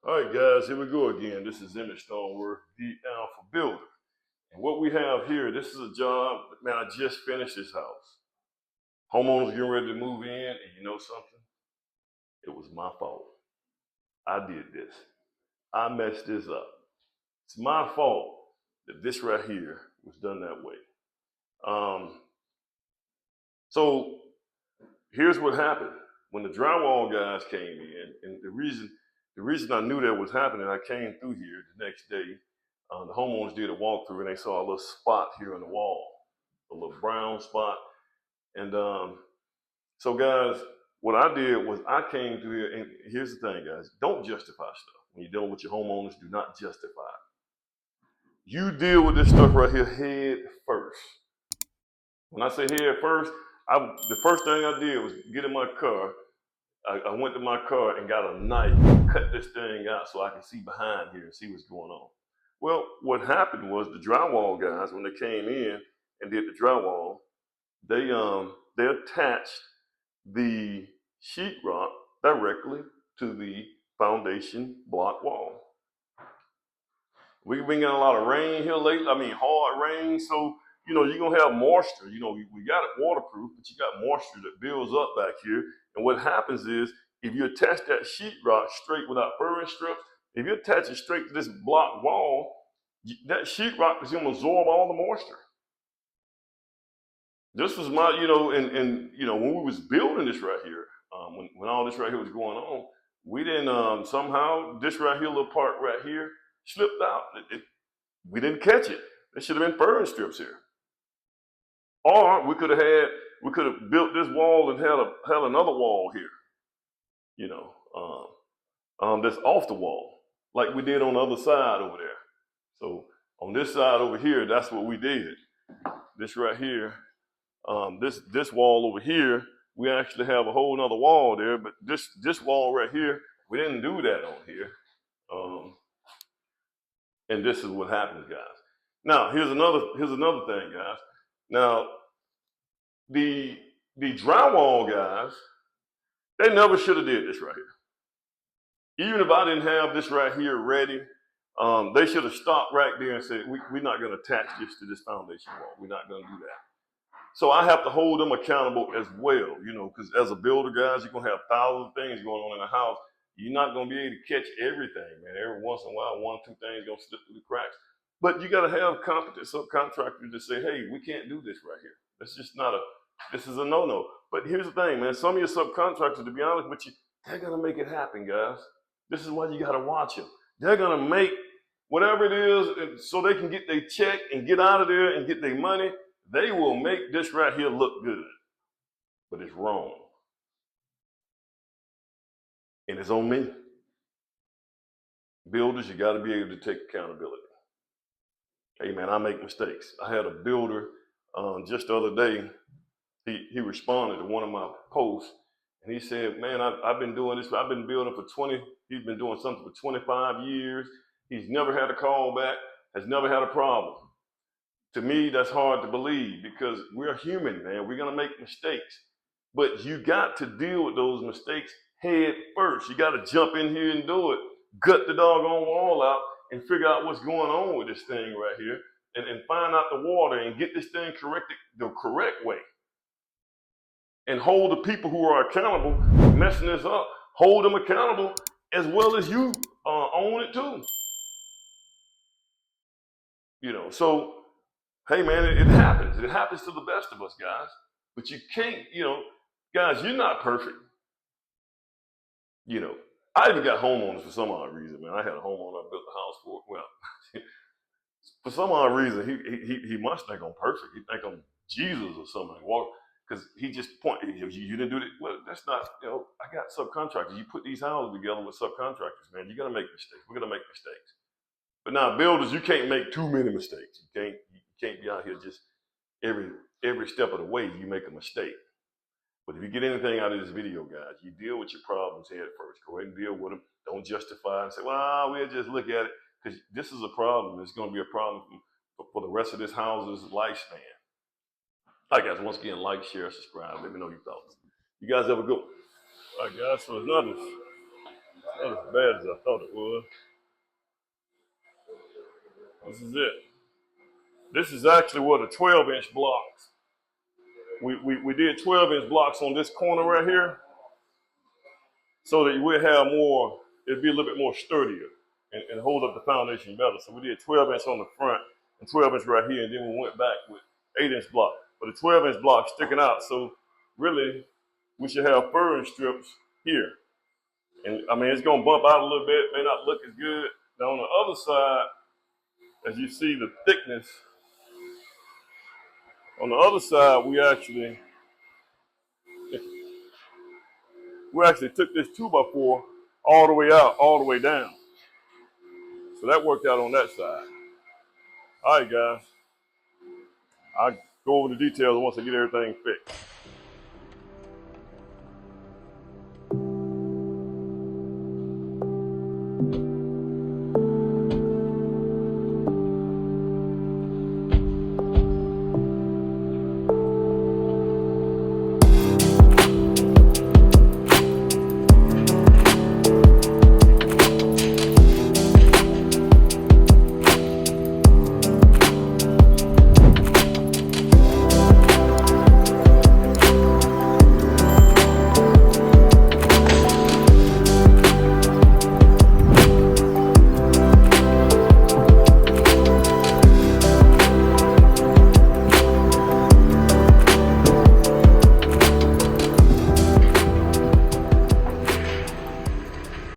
All right, guys, here we go again. This is Emmett Stoneworth, the Alpha Builder. And what we have here, this is a job, man, I just finished this house. Homeowners getting ready to move in, and you know something? It was my fault. I did this. I messed this up. It's my fault that this right here was done that way. So here's what happened. When the drywall guys came in, and the reason I knew that was happening, I came through here the next day. The homeowners did a walkthrough and they saw a little spot here on the wall, a little brown spot. And so, guys, what I did was I came through here, and here's the thing, guys: don't justify stuff when you're dealing with your homeowners. Do not justify it. You deal with this stuff right here head first. When I say head first, the first thing I did was get in my car. I went to my car and got a knife and cut this thing out so I can see behind here and see what's going on. Well, what happened was the drywall guys, when they came in and did the drywall, they attached the sheetrock directly to the foundation block wall. We've been getting a lot of rain here lately. I mean, hard rain. So, you're going to have moisture. We got it waterproof, but you got moisture that builds up back here. And what happens is, if you attach that sheetrock straight without furring strips, if you attach it straight to this block wall, that sheetrock is going to absorb all the moisture. This was my, when we was building this right here, when all this right here was going on, we didn't, somehow, this right here, little part right here, slipped out. We didn't catch it. There should have been furring strips here. Or we could have built this wall and had another wall here, that's off the wall, like we did on the other side over there. So on this side over here, that's what we did. This right here, this wall over here, we actually have a whole nother wall there, but this wall right here, we didn't do that on here. And this is what happens, guys. Now, here's another thing, guys. Now, the drywall guys, they never should have did this right here. Even if I didn't have this right here ready, they should have stopped right there and said, we're not going to attach this to this foundation wall. We're not going to do that. So I have to hold them accountable as well, because as a builder, guys, you're going to have thousands of things going on in the house. You're not going to be able to catch everything, man. Every once in a while, one or two things going to slip through the cracks. But you got to have competent subcontractors to say, hey, we can't do this right here. This is a no-no. But here's the thing, man. Some of your subcontractors, to be honest with you, they're going to make it happen, guys. This is why you got to watch them. They're going to make whatever it is so they can get their check and get out of there and get their money. They will make this right here look good, but it's wrong. And it's on me. Builders, you got to be able to take accountability. Hey, man, I make mistakes. I had a builder just the other day. He responded to one of my posts, and he said, man, I've been doing this. I've been building he's been doing something for 25 years. He's never had a call back, has never had a problem. To me, that's hard to believe because we're human, man. We're going to make mistakes. But you got to deal with those mistakes head first. You got to jump in here and do it. Gut the doggone wall out and figure out what's going on with this thing right here and find out the water and get this thing corrected the correct way. And hold the people who are accountable messing this up. Hold them accountable as well as you own it too. So hey, man, it happens. It happens to the best of us, guys. But you can't, guys, you're not perfect. I even got homeowners for some odd reason, man. I had a homeowner I built the house for. Well, for some odd reason, he must think I'm perfect. He think I'm Jesus or something. Because he just you didn't do it. Well, that's not, I got subcontractors. You put these houses together with subcontractors, man. You're going to make mistakes. We're going to make mistakes. But now, builders, you can't make too many mistakes. You can't be out here just every step of the way you make a mistake. But if you get anything out of this video, guys, you deal with your problems head first. Go ahead and deal with them. Don't justify and say, well, we'll just look at it. Because this is a problem. It's going to be a problem for the rest of this house's lifespan. All right, guys, once again, like, share, subscribe. Let me know your thoughts. You guys have a good one. All right, guys, so it's Not as bad as I thought it was. This is it. This is actually what a 12-inch blocks. We did 12-inch blocks on this corner right here so that we'll have more, it'd be a little bit more sturdier and hold up the foundation better. So we did 12-inch on the front and 12-inch right here, and then we went back with 8-inch block. But the 12-inch block sticking out, so really we should have furring strips here. And I mean, it's gonna bump out a little bit, may not look as good. Now on the other side, as you see the thickness, on the other side, we actually took this 2x4 all the way out, all the way down. So that worked out on that side. All right, guys. I'll go over the details once I get everything fixed.